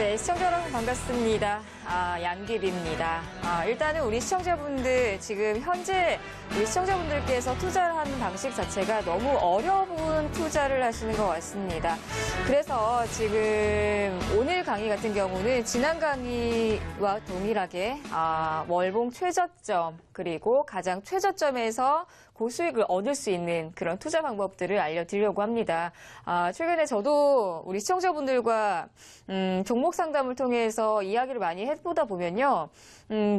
네, 시청자 여러분 반갑습니다. 양길입니다. 일단은 우리 시청자분들 지금 현재 우리 시청자분들께서 투자를 하는 방식 자체가 너무 어려운 투자를 하시는 것 같습니다. 그래서 지금 오늘 강의 같은 경우는 지난 강의와 동일하게 월봉 최저점 그리고 가장 최저점에서 고수익을 얻을 수 있는 그런 투자 방법들을 알려드리려고 합니다. 최근에 저도 우리 시청자분들과 종목 상담을 통해서 이야기를 많이 해보다 보면요.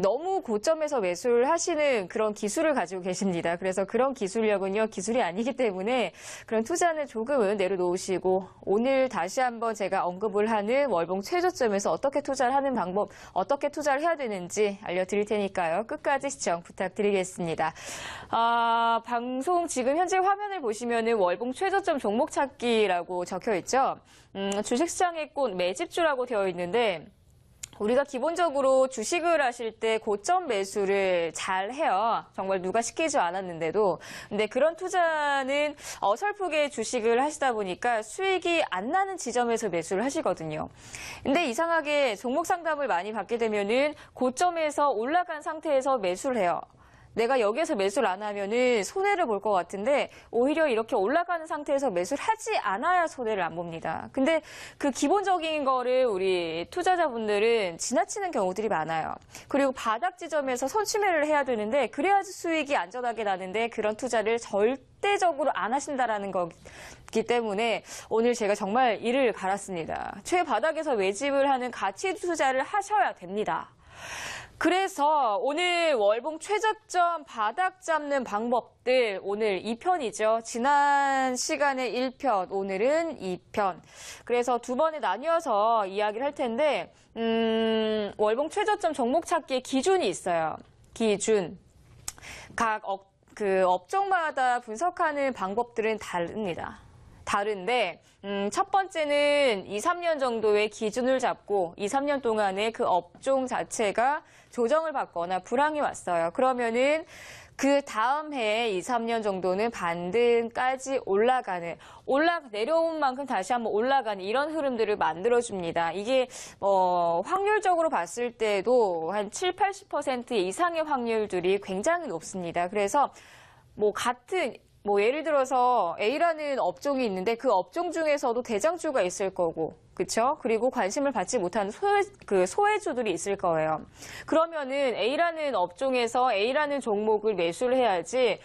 너무 고점에서 매수를 하시는 그런 기술을 가지고 계십니다. 그래서 그런 기술력은요, 기술이 아니기 때문에 그런 투자는 조금은 내려놓으시고 오늘 다시 한번 제가 언급을 하는 월봉 최저점에서 어떻게 투자를 하는 방법, 어떻게 투자를 해야 되는지 알려드릴 테니까요. 끝까지 시청 부탁드리겠습니다. 방송 지금 현재 화면을 보시면은 월봉 최저점 종목 찾기라고 적혀 있죠. 주식시장의 꽃 매집주라고 되어 있는데 우리가 기본적으로 주식을 하실 때 고점 매수를 잘 해요. 정말 누가 시키지 않았는데도. 근데 그런 투자는 어설프게 주식을 하시다 보니까 수익이 안 나는 지점에서 매수를 하시거든요. 근데 이상하게 종목 상담을 많이 받게 되면은 고점에서 올라간 상태에서 매수를 해요. 내가 여기에서 매수를 안 하면은 손해를 볼 것 같은데 오히려 이렇게 올라가는 상태에서 매수를 하지 않아야 손해를 안 봅니다. 근데 그 기본적인 거를 우리 투자자분들은 지나치는 경우들이 많아요. 그리고 바닥 지점에서 선취매를 해야 되는데 그래야지 수익이 안전하게 나는데 그런 투자를 절대적으로 안 하신다라는 거기 때문에 오늘 제가 정말 이를 갈았습니다. 최바닥에서 매집을 하는 가치 투자를 하셔야 됩니다. 그래서 오늘 월봉 최저점 바닥 잡는 방법들 오늘 2편이죠. 지난 시간에 1편, 오늘은 2편. 그래서 두 번에 나뉘어서 이야기를 할 텐데 월봉 최저점 종목 찾기의 기준이 있어요. 기준. 각 업종마다 분석하는 방법들은 다릅니다. 다른데 첫 번째는 2, 3년 정도의 기준을 잡고 2, 3년 동안에 그 업종 자체가 조정을 받거나 불황이 왔어요. 그러면은 그 다음 해에 2, 3년 정도는 반등까지 내려온 만큼 다시 한번 올라가는 이런 흐름들을 만들어줍니다. 이게 확률적으로 봤을 때도 한 7, 80% 이상의 확률들이 굉장히 높습니다. 그래서 예를 들어서 A라는 업종이 있는데 그 업종 중에서도 대장주가 있을 거고, 그쵸? 그리고 관심을 받지 못하는 소외주들이 있을 거예요. 그러면은 A라는 업종에서 A라는 종목을 매수를 해야지,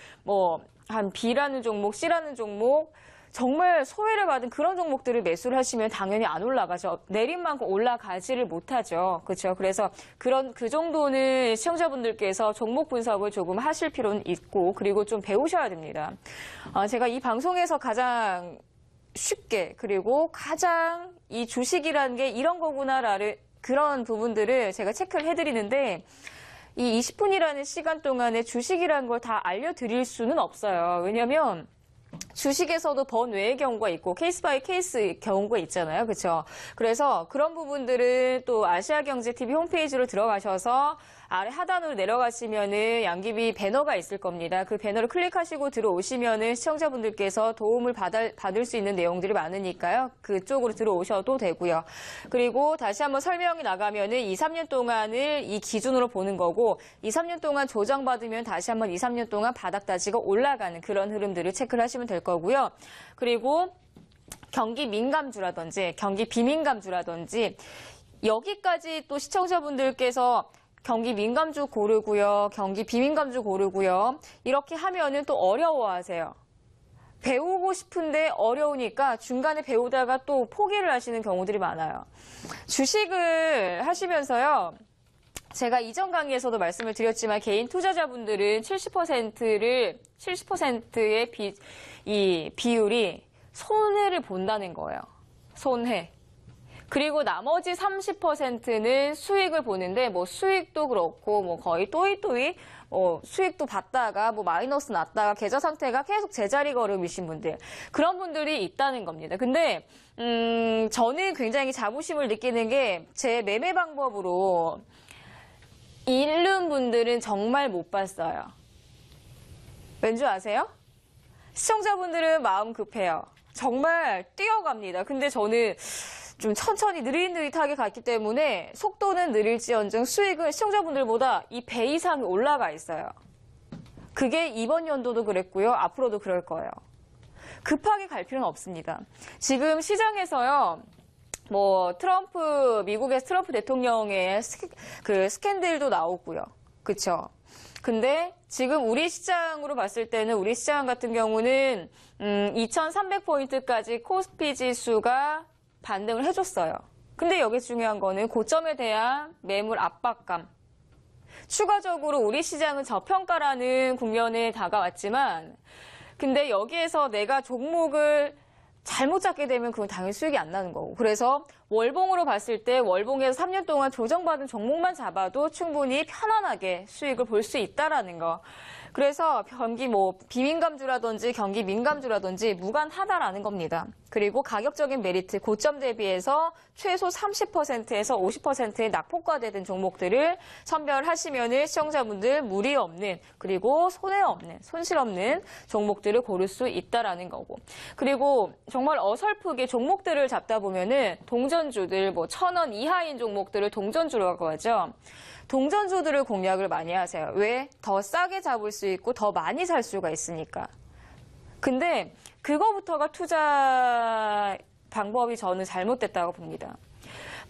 한 B라는 종목, C라는 종목, 정말 소외를 받은 그런 종목들을 매수를 하시면 당연히 안 올라가죠. 내린 만큼 올라가지를 못하죠. 그렇죠? 그래서 그 정도는 시청자분들께서 종목 분석을 조금 하실 필요는 있고 그리고 좀 배우셔야 됩니다. 제가 이 방송에서 가장 쉽게 그리고 가장 이 주식이라는 게 이런 거구나라는 그런 부분들을 제가 체크를 해드리는데 이 20분이라는 시간 동안에 주식이라는 걸 다 알려드릴 수는 없어요. 왜냐하면 주식에서도 번외의 경우가 있고 케이스 바이 케이스 경우가 있잖아요. 그렇죠? 그래서 그런 부분들은 또 아시아경제TV 홈페이지로 들어가셔서 아래 하단으로 내려가시면은 양귀비 배너가 있을 겁니다. 그 배너를 클릭하시고 들어오시면은 시청자분들께서 도움을 받을 수 있는 내용들이 많으니까요. 그쪽으로 들어오셔도 되고요. 그리고 다시 한번 설명이 나가면은 2, 3년 동안을 이 기준으로 보는 거고 2, 3년 동안 조정받으면 다시 한번 2, 3년 동안 바닥 다지고 올라가는 그런 흐름들을 체크를 하시면 될 거고요. 그리고 경기 민감주라든지 경기 비민감주라든지 여기까지 또 시청자분들께서 경기 민감주 고르고요. 경기 비민감주 고르고요. 이렇게 하면은 또 어려워하세요. 배우고 싶은데 어려우니까 중간에 배우다가 또 포기를 하시는 경우들이 많아요. 주식을 하시면서요. 제가 이전 강의에서도 말씀을 드렸지만 개인 투자자분들은 70%의 이 비율이 손해를 본다는 거예요. 손해. 그리고 나머지 30%는 수익을 보는데 수익도 그렇고 거의 또이또이 수익도 받다가 마이너스 났다가 계좌 상태가 계속 제자리 걸음이신 분들 그런 분들이 있다는 겁니다. 근데 저는 굉장히 자부심을 느끼는 게 제 매매 방법으로 잃는 분들은 정말 못 봤어요. 왠지 아세요? 시청자분들은 마음 급해요. 정말 뛰어갑니다. 근데 저는 좀 천천히 느릿느릿하게 갔기 때문에 속도는 느릴지언정 수익은 시청자분들보다 이 배 이상이 올라가 있어요. 그게 이번 연도도 그랬고요. 앞으로도 그럴 거예요. 급하게 갈 필요는 없습니다. 지금 시장에서요. 미국의 트럼프 대통령의 그 스캔들도 나오고요. 그쵸? 근데 지금 우리 시장으로 봤을 때는 우리 시장 같은 경우는 2300포인트까지 코스피 지수가 반등을 해줬어요. 근데 여기 중요한 거는 고점에 대한 매물 압박감. 추가적으로 우리 시장은 저평가라는 국면에 다가왔지만 근데 여기에서 내가 종목을 잘못 잡게 되면 그건 당연히 수익이 안 나는 거고. 그래서 월봉으로 봤을 때 월봉에서 3년 동안 조정받은 종목만 잡아도 충분히 편안하게 수익을 볼 수 있다라는 거. 그래서 경기 비민감주라든지 경기 민감주라든지 무관하다라는 겁니다. 그리고 가격적인 메리트, 고점 대비해서 최소 30%에서 50%의 낙폭과대된 종목들을 선별하시면은 시청자분들 무리 없는 그리고 손실 없는 종목들을 고를 수 있다라는 거고. 그리고 정말 어설프게 종목들을 잡다 보면은 동전주들 1,000원 이하인 종목들을 동전주라고 하죠. 동전주들을 공략을 많이 하세요. 왜? 더 싸게 잡을 수 있고 더 많이 살 수가 있으니까. 근데 그거부터가 투자 방법이 저는 잘못됐다고 봅니다.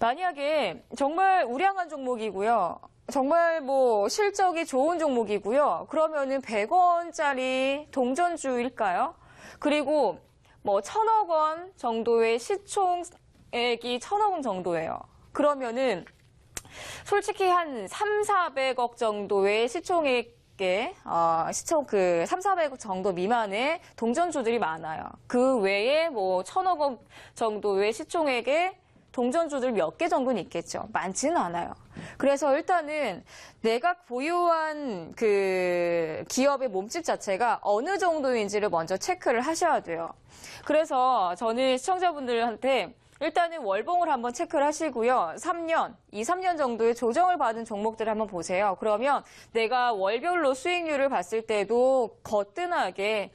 만약에 정말 우량한 종목이고요. 정말 실적이 좋은 종목이고요. 그러면은 100원짜리 동전주일까요? 그리고 1,000억 원 정도의 시총액이 1,000억 원 정도예요. 그러면은 솔직히 한 3,400억 정도의 시총액에, 3,400억 정도 미만의 동전주들이 많아요. 그 외에 1,000억 원 정도의 시총액의 동전주들 몇 개 정도는 있겠죠. 많지는 않아요. 그래서 일단은 내가 보유한 그 기업의 몸집 자체가 어느 정도인지를 먼저 체크를 하셔야 돼요. 그래서 저는 시청자분들한테 일단은 월봉을 한번 체크를 하시고요. 3년 정도의 조정을 받은 종목들을 한번 보세요. 그러면 내가 월별로 수익률을 봤을 때도 거뜬하게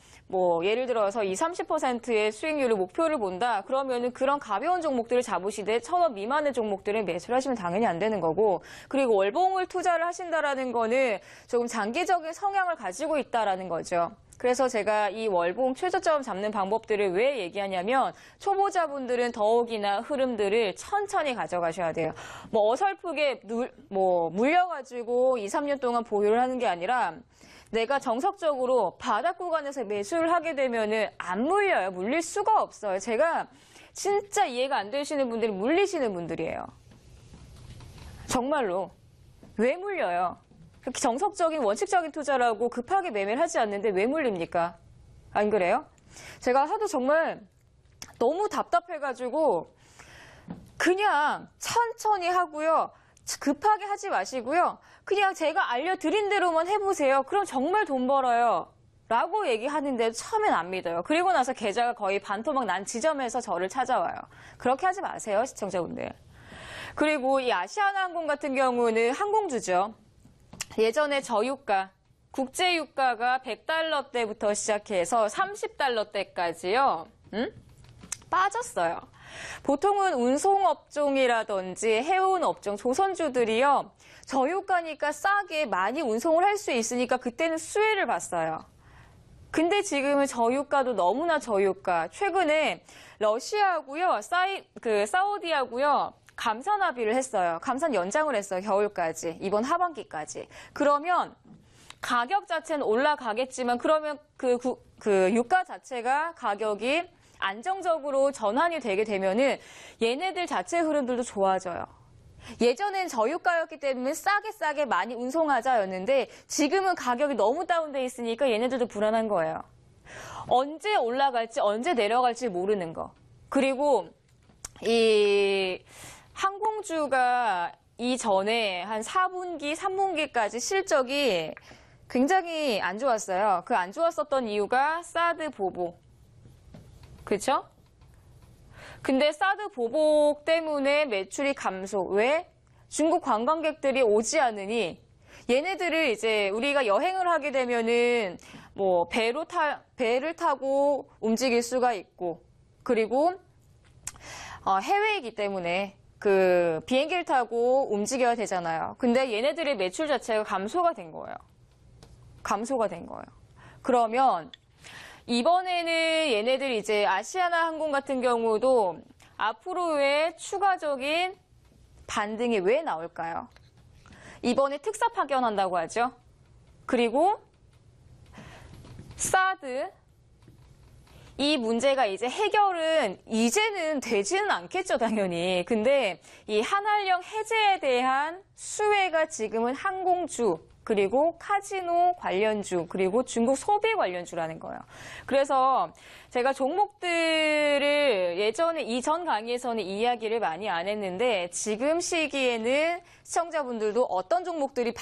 예를 들어서 30%의 수익률을 목표를 본다. 그러면은 그런 가벼운 종목들을 잡으시되 1,000원 미만의 종목들은 매수를 하시면 당연히 안 되는 거고. 그리고 월봉을 투자를 하신다라는 거는 조금 장기적인 성향을 가지고 있다라는 거죠. 그래서 제가 이 월봉 최저점 잡는 방법들을 왜 얘기하냐면 초보자분들은 더욱이나 흐름들을 천천히 가져가셔야 돼요. 어설프게 물려가지고 2, 3년 동안 보유를 하는 게 아니라 내가 정석적으로 바닥 구간에서 매수를 하게 되면은 안 물려요. 물릴 수가 없어요. 제가 진짜 이해가 안 되시는 분들이 물리시는 분들이에요. 정말로. 왜 물려요? 그렇게 정석적인 원칙적인 투자라고 급하게 매매를 하지 않는데 왜 물립니까? 안 그래요? 제가 하도 정말 너무 답답해가지고 그냥 천천히 하고요. 급하게 하지 마시고요. 그냥 제가 알려드린 대로만 해보세요. 그럼 정말 돈 벌어요. 라고 얘기하는데 처음엔 안 믿어요. 그리고 나서 계좌가 거의 반토막 난 지점에서 저를 찾아와요. 그렇게 하지 마세요, 시청자분들. 그리고 이 아시아나항공 같은 경우는 항공주죠. 예전에 저유가, 국제유가가 100달러대부터 시작해서 30달러대까지요. 빠졌어요. 보통은 운송업종이라든지 해운업종, 조선주들이요. 저유가니까 싸게 많이 운송을 할 수 있으니까 그때는 수혜를 봤어요. 근데 지금은 저유가도 너무나 저유가. 최근에 러시아하고요, 사우디하고요. 감산 합의를 했어요. 감산 연장을 했어요. 겨울까지. 이번 하반기까지. 그러면 가격 자체는 올라가겠지만 그러면 그 유가 자체가 가격이 안정적으로 전환이 되게 되면은 얘네들 자체 흐름들도 좋아져요. 예전엔 저유가였기 때문에 싸게 많이 운송하자였는데 지금은 가격이 너무 다운돼 있으니까 얘네들도 불안한 거예요. 언제 올라갈지 언제 내려갈지 모르는 거. 그리고 이 항공주가 이전에 한 4분기, 3분기까지 실적이 굉장히 안 좋았어요. 그 안 좋았었던 이유가 사드 보복. 그렇죠? 근데 사드 보복 때문에 매출이 감소. 왜? 중국 관광객들이 오지 않으니 얘네들을 이제 우리가 여행을 하게 되면은 배를 타고 움직일 수가 있고 그리고 해외이기 때문에 그 비행기를 타고 움직여야 되잖아요. 근데 얘네들의 매출 자체가 감소가 된 거예요. 감소가 된 거예요. 그러면 이번에는 얘네들 이제 아시아나 항공 같은 경우도 앞으로의 추가적인 반등이 왜 나올까요? 이번에 특사 파견한다고 하죠. 그리고 사드 이 문제가 이제 해결은 이제는 되지는 않겠죠, 당연히. 근데 이 한한령 해제에 대한 수혜가 지금은 항공주, 그리고 카지노 관련주, 그리고 중국 소비 관련주라는 거예요. 그래서 제가 종목들을 예전에 이전 강의에서는 이야기를 많이 안 했는데 지금 시기에는 시청자분들도 어떤 종목들이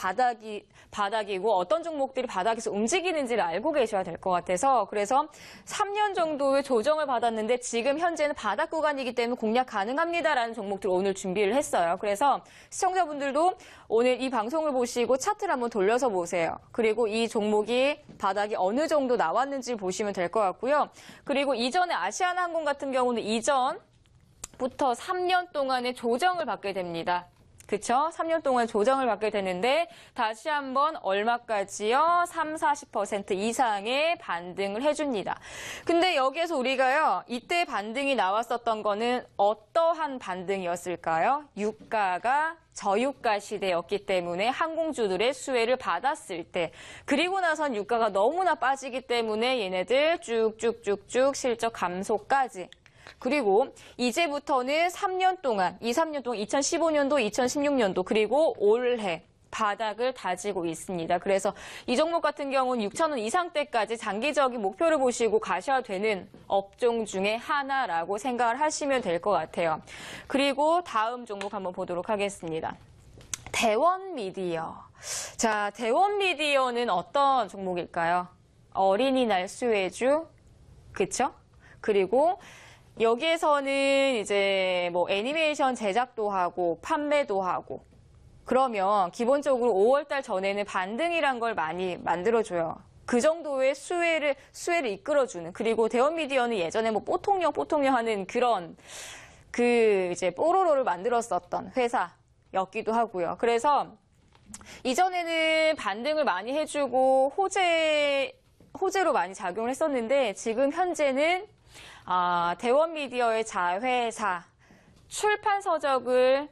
바닥이고 어떤 종목들이 바닥에서 움직이는지를 알고 계셔야 될 것 같아서 그래서 3년 정도의 조정을 받았는데 지금 현재는 바닥 구간이기 때문에 공략 가능합니다라는 종목들 오늘 준비를 했어요. 그래서 시청자분들도 오늘 이 방송을 보시고 차트를 한번 돌려서 보세요. 그리고 이 종목이 바닥이 어느 정도 나왔는지 보시면 될 것 같고요. 그리고 이전에 아시아나항공 같은 경우는 이전부터 3년 동안의 조정을 받게 됩니다. 그쵸? 3년 동안 조정을 받게 되는데 다시 한번 얼마까지요? 30-40% 이상의 반등을 해줍니다. 근데 여기에서 우리가요. 이때 반등이 나왔었던 거는 어떠한 반등이었을까요? 유가가 저유가 시대였기 때문에 항공주들의 수혜를 받았을 때 그리고 나선 유가가 너무나 빠지기 때문에 얘네들 쭉쭉쭉쭉 실적 감소까지 그리고 이제부터는 3년 동안, 2-3년 동안 2015년도, 2016년도 그리고 올해 바닥을 다지고 있습니다. 그래서 이 종목 같은 경우는 6,000원 이상대까지 장기적인 목표를 보시고 가셔야 되는 업종 중에 하나라고 생각을 하시면 될 것 같아요. 그리고 다음 종목 한번 보도록 하겠습니다. 대원미디어. 자, 대원미디어는 어떤 종목일까요? 어린이날 수혜주, 그쵸? 그리고 여기에서는 이제 뭐 애니메이션 제작도 하고 판매도 하고 그러면 기본적으로 5월달 전에는 반등이란 걸 많이 만들어줘요. 그 정도의 수혜를 이끌어주는 그리고 대원미디어는 예전에 뭐 뽀통령 하는 그런 그 이제 뽀로로를 만들었었던 회사였기도 하고요. 그래서 이전에는 반등을 많이 해주고 호재로 많이 작용을 했었는데 지금 현재는 대원미디어의 자회사 출판 서적을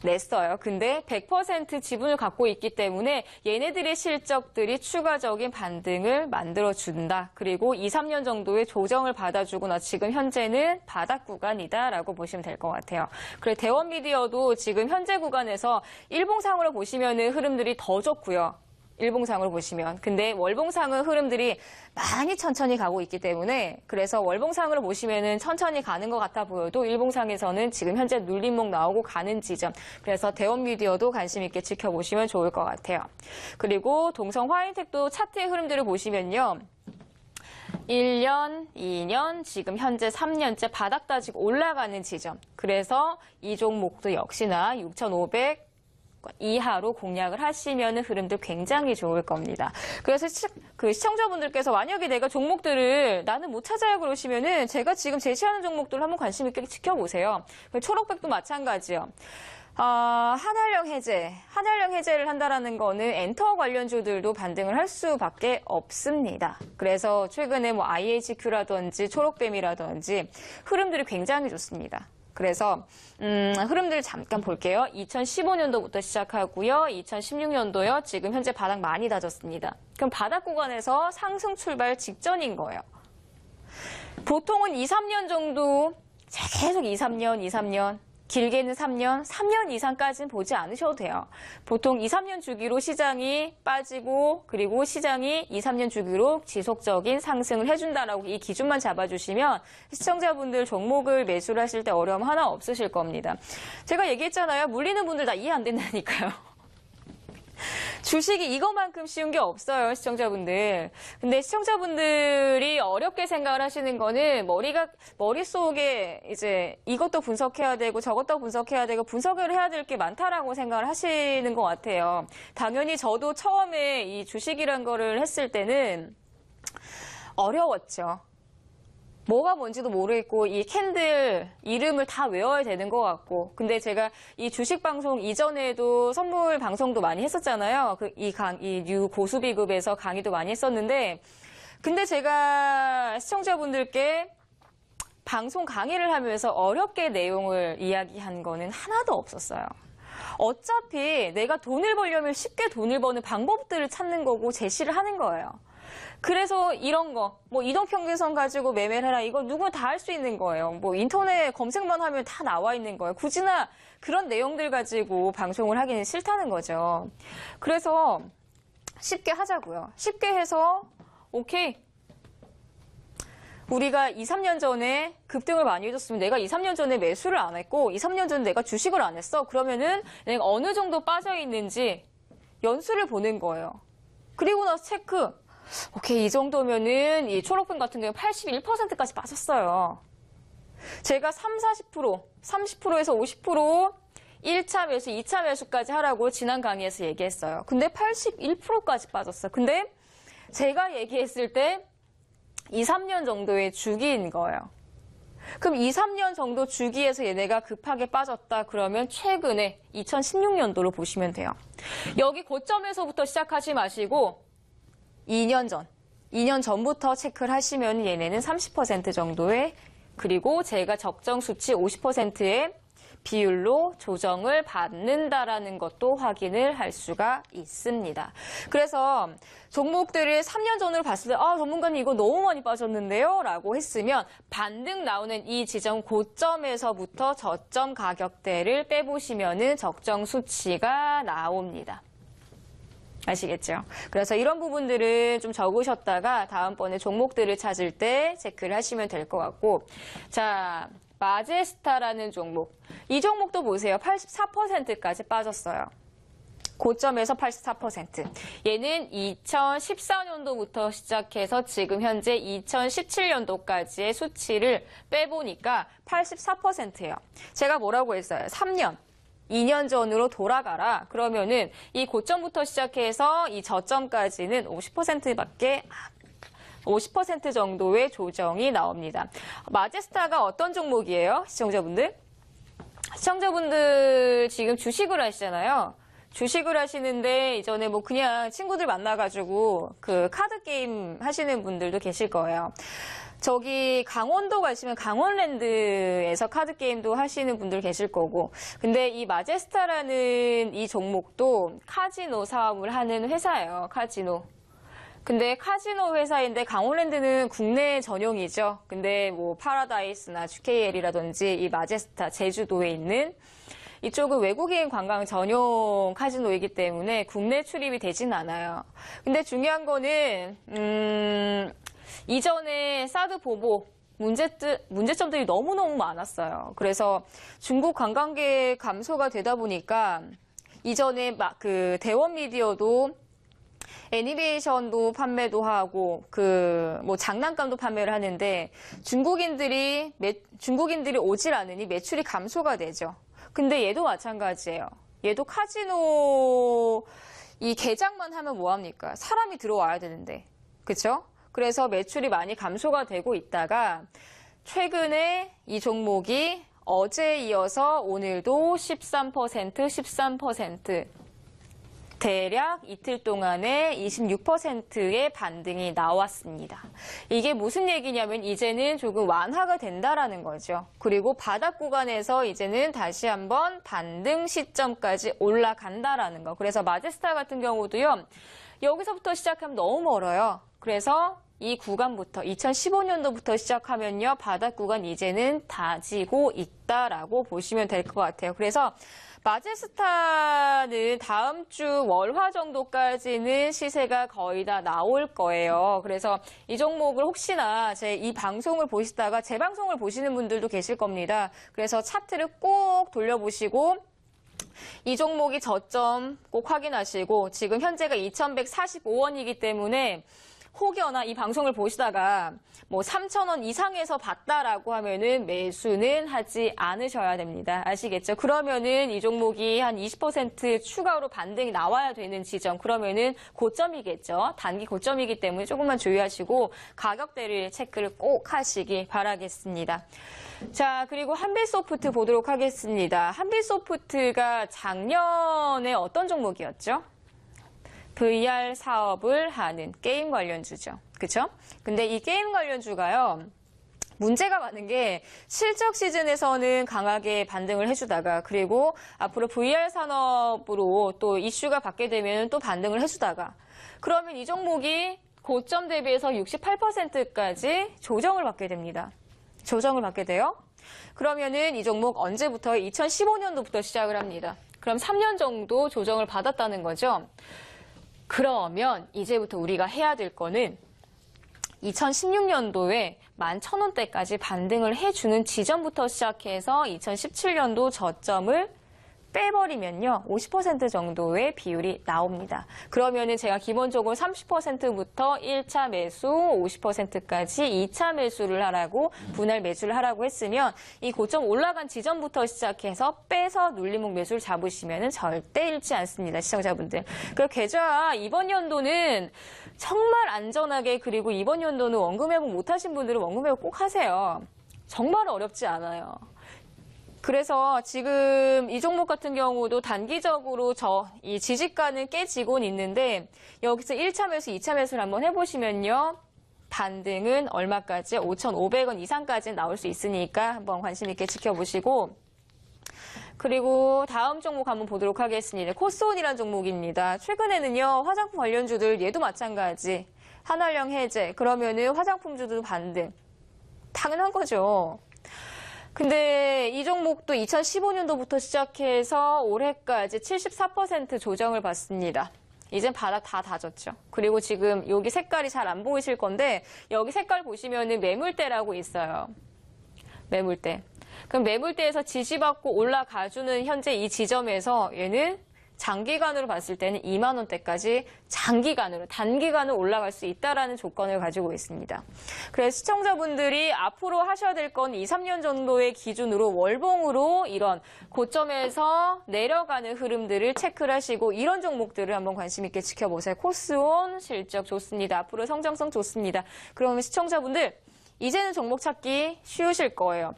냈어요. 근데 100% 지분을 갖고 있기 때문에 얘네들의 실적들이 추가적인 반등을 만들어준다. 그리고 2-3년 정도의 조정을 받아주고 나 지금 현재는 바닥 구간이다라고 보시면 될 것 같아요. 그래 대원미디어도 지금 현재 구간에서 일봉상으로 보시면은 흐름들이 더 좋고요. 일봉상으로 보시면. 근데 월봉상은 흐름들이 많이 천천히 가고 있기 때문에 그래서 월봉상으로 보시면은 천천히 가는 것 같아 보여도 일봉상에서는 지금 현재 눌림목 나오고 가는 지점. 그래서 대원미디어도 관심 있게 지켜보시면 좋을 것 같아요. 그리고 동성화인텍도 차트의 흐름들을 보시면요. 1년, 2년, 지금 현재 3년째 바닥 다지고 올라가는 지점. 그래서 이 종목도 역시나 6,500 이하로 공략을 하시면 흐름도 굉장히 좋을 겁니다. 그래서 시청자분들께서 만약에 내가 종목들을 나는 못 찾아요 그러시면은 제가 지금 제시하는 종목들을 한번 관심 있게 지켜보세요. 초록백도 마찬가지요. 한한령 해제를 한다라는 거는 엔터 관련주들도 반등을 할 수밖에 없습니다. 그래서 최근에 뭐 IHQ라든지 초록뱀이라든지 흐름들이 굉장히 좋습니다. 그래서 흐름들 잠깐 볼게요. 2015년도부터 시작하고요. 2016년도요. 지금 현재 바닥 많이 다졌습니다. 그럼 바닥 구간에서 상승 출발 직전인 거예요. 보통은 2-3년 정도 계속 2-3년 길게는 3년 이상까지는 보지 않으셔도 돼요. 보통 2-3년 주기로 시장이 빠지고 그리고 시장이 2-3년 주기로 지속적인 상승을 해준다라고 이 기준만 잡아주시면 시청자분들 종목을 매수를 하실 때 어려움 하나 없으실 겁니다. 제가 얘기했잖아요. 물리는 분들 다 이해 안 된다니까요. 주식이 이것만큼 쉬운 게 없어요, 시청자분들. 근데 시청자분들이 어렵게 생각을 하시는 거는 머릿속에 이제 이것도 분석해야 되고 저것도 분석해야 되고 분석을 해야 될 게 많다라고 생각을 하시는 것 같아요. 당연히 저도 처음에 이 주식이란 거를 했을 때는 어려웠죠. 뭐가 뭔지도 모르겠고 이 캔들 이름을 다 외워야 되는 것 같고 근데 제가 이 주식 방송 이전에도 선물 방송도 많이 했었잖아요. 이 뉴 고수비급에서 강의도 많이 했었는데 근데 제가 시청자분들께 방송 강의를 하면서 어렵게 내용을 이야기한 거는 하나도 없었어요. 어차피 내가 돈을 벌려면 쉽게 돈을 버는 방법들을 찾는 거고 제시를 하는 거예요. 그래서 이런 거, 뭐 이동평균선 가지고 매매를 해라. 이거 누구나 다 할 수 있는 거예요. 뭐 인터넷 검색만 하면 다 나와 있는 거예요. 굳이나 그런 내용들 가지고 방송을 하기는 싫다는 거죠. 그래서 쉽게 하자고요. 쉽게 해서 오케이. 우리가 2, 3년 전에 급등을 많이 해줬으면 내가 2, 3년 전에 매수를 안 했고 2, 3년 전에 내가 주식을 안 했어. 그러면은 내가 어느 정도 빠져 있는지 연수를 보는 거예요. 그리고 나서 체크. 오케이, 이 정도면은 이 초록펜 같은 경우 81%까지 빠졌어요. 제가 40%, 30%에서 50% 1차 매수, 2차 매수까지 하라고 지난 강의에서 얘기했어요. 근데 81%까지 빠졌어요. 근데 제가 얘기했을 때 2, 3년 정도의 주기인 거예요. 그럼 2, 3년 정도 주기에서 얘네가 급하게 빠졌다 그러면 최근에 2016년도로 보시면 돼요. 여기 고점에서부터 시작하지 마시고 2년 전부터 체크를 하시면 얘네는 30% 정도의 그리고 제가 적정 수치 50%의 비율로 조정을 받는다라는 것도 확인을 할 수가 있습니다. 그래서 종목들을 3년 전으로 봤을 때 전문가님 이거 너무 많이 빠졌는데요? 라고 했으면 반등 나오는 이 지점 고점에서부터 저점 가격대를 빼보시면은 적정 수치가 나옵니다. 아시겠죠? 그래서 이런 부분들은 좀 적으셨다가 다음번에 종목들을 찾을 때 체크를 하시면 될 것 같고 자, 마제스타라는 종목. 이 종목도 보세요. 84%까지 빠졌어요. 고점에서 84%. 얘는 2014년도부터 시작해서 지금 현재 2017년도까지의 수치를 빼보니까 84%예요. 제가 뭐라고 했어요? 3년. 2년 전으로 돌아가라. 그러면은 이 고점부터 시작해서 이 저점까지는 50% 정도의 조정이 나옵니다. 마제스타가 어떤 종목이에요? 시청자분들? 시청자분들 지금 주식을 하시잖아요. 주식을 하시는데 이전에 뭐 그냥 친구들 만나가지고 그 카드 게임 하시는 분들도 계실 거예요. 저기 강원도 가시면 강원랜드에서 카드 게임도 하시는 분들 계실 거고 근데 이 마제스타라는 이 종목도 카지노 사업을 하는 회사예요. 카지노. 근데 카지노 회사인데 강원랜드는 국내 전용이죠. 근데 뭐 파라다이스나 GKL이라든지 이 마제스타 제주도에 있는 이쪽은 외국인 관광 전용 카지노이기 때문에 국내 출입이 되진 않아요. 근데 중요한 거는 이전에 사드 보복 문제점들이 너무너무 많았어요. 그래서 중국 관광객 감소가 되다 보니까 이전에 막 그 대원 미디어도 애니메이션도 판매도 하고 그 뭐 장난감도 판매를 하는데 중국인들이 오질 않으니 매출이 감소가 되죠. 근데 얘도 마찬가지예요. 얘도 카지노 이 개장만 하면 뭐합니까? 사람이 들어와야 되는데. 그쵸? 그래서 매출이 많이 감소가 되고 있다가 최근에 이 종목이 어제 이어서 오늘도 13% 대략 이틀 동안에 26%의 반등이 나왔습니다. 이게 무슨 얘기냐면 이제는 조금 완화가 된다라는 거죠. 그리고 바닥 구간에서 이제는 다시 한번 반등 시점까지 올라간다라는 거. 그래서 마제스타 같은 경우도요. 여기서부터 시작하면 너무 멀어요. 그래서 이 구간부터 2015년도부터 시작하면요. 바닥 구간 이제는 다지고 있다라고 보시면 될 것 같아요. 그래서 마제스타는 다음 주 월화 정도까지는 시세가 거의 다 나올 거예요. 그래서 이 종목을 혹시나 제 이 방송을 보시다가 제 방송을 보시는 분들도 계실 겁니다. 그래서 차트를 꼭 돌려보시고 이 종목이 저점 꼭 확인하시고 지금 현재가 2145원이기 때문에 혹여나 이 방송을 보시다가 뭐 3,000원 이상에서 봤다라고 하면은 매수는 하지 않으셔야 됩니다. 아시겠죠? 그러면은 이 종목이 한 20% 추가로 반등이 나와야 되는 지점, 그러면은 고점이겠죠. 단기 고점이기 때문에 조금만 주의하시고 가격대를 체크를 꼭 하시기 바라겠습니다. 자, 그리고 한빛소프트 보도록 하겠습니다. 한빛소프트가 작년에 어떤 종목이었죠? VR 사업을 하는 게임 관련주죠. 그쵸? 근데 이 게임 관련주가요, 문제가 많은 게 실적 시즌에서는 강하게 반등을 해주다가, 그리고 앞으로 VR 산업으로 또 이슈가 받게 되면 또 반등을 해주다가, 그러면 이 종목이 고점 대비해서 68%까지 조정을 받게 됩니다. 조정을 받게 돼요. 그러면은 이 종목 언제부터? 2015년도부터 시작을 합니다. 그럼 3년 정도 조정을 받았다는 거죠. 그러면 이제부터 우리가 해야 될 거는 2016년도에 11,000원대까지 반등을 해주는 지점부터 시작해서 2017년도 저점을 빼버리면요, 50% 정도의 비율이 나옵니다. 그러면은 제가 기본적으로 30%부터 1차 매수, 50%까지 2차 매수를 하라고, 분할 매수를 하라고 했으면 이 고점 올라간 지점부터 시작해서 빼서 눌림목 매수를 잡으시면은 절대 잃지 않습니다, 시청자분들. 그 계좌 이번 연도는 정말 안전하게, 그리고 이번 연도는 원금 회복 못하신 분들은 원금 회복 꼭 하세요. 정말 어렵지 않아요. 그래서 지금 이 종목 같은 경우도 단기적으로 이 지지가는 깨지곤 있는데, 여기서 1차 매수, 2차 매수를 한번 해보시면요, 반등은 얼마까지? 5,500원 이상까지 나올 수 있으니까 한번 관심 있게 지켜보시고, 그리고 다음 종목 한번 보도록 하겠습니다. 코스온이라는 종목입니다. 최근에는요, 화장품 관련주들 얘도 마찬가지. 한활령 해제, 그러면은 화장품주도 반등. 당연한 거죠. 근데 이 종목도 2015년도부터 시작해서 올해까지 74% 조정을 받습니다. 이젠 바닥 다 다졌죠. 그리고 지금 여기 색깔이 잘 안 보이실 건데, 여기 색깔 보시면은 매물대라고 있어요. 매물대. 그럼 매물대에서 지지받고 올라가주는 현재 이 지점에서 얘는 장기간으로 봤을 때는 2만 원대까지 장기간으로, 단기간으로 올라갈 수 있다라는 조건을 가지고 있습니다. 그래서 시청자분들이 앞으로 하셔야 될 건 2, 3년 정도의 기준으로 월봉으로 이런 고점에서 내려가는 흐름들을 체크를 하시고, 이런 종목들을 한번 관심 있게 지켜보세요. 코스온 실적 좋습니다. 앞으로 성장성 좋습니다. 그러면 시청자분들 이제는 종목 찾기 쉬우실 거예요.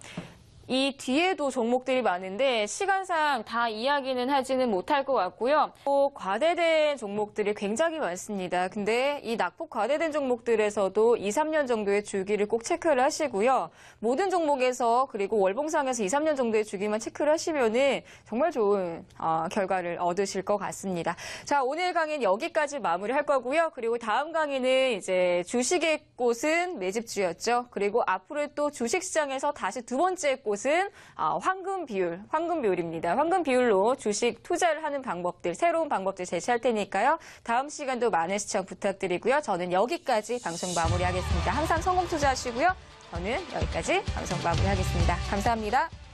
이 뒤에도 종목들이 많은데 시간상 다 이야기는 하지는 못할 것 같고요. 또 과대된 종목들이 굉장히 많습니다. 근데 이 낙폭 과대된 종목들에서도 2, 3년 정도의 주기를 꼭 체크를 하시고요. 모든 종목에서, 그리고 월봉상에서 2, 3년 정도의 주기만 체크를 하시면은 정말 좋은 결과를 얻으실 것 같습니다. 자, 오늘 강의는 여기까지 마무리할 거고요. 그리고 다음 강의는 이제 주식의 꽃은 매집주였죠. 그리고 앞으로 또 주식시장에서 다시 두 번째 꽃은 황금 비율입니다. 황금 비율로 주식 투자를 하는 방법들, 새로운 방법들 제시할 테니까요. 다음 시간도 많은 시청 부탁드리고요. 저는 여기까지 방송 마무리하겠습니다. 항상 성공 투자하시고요. 저는 여기까지 방송 마무리하겠습니다. 감사합니다.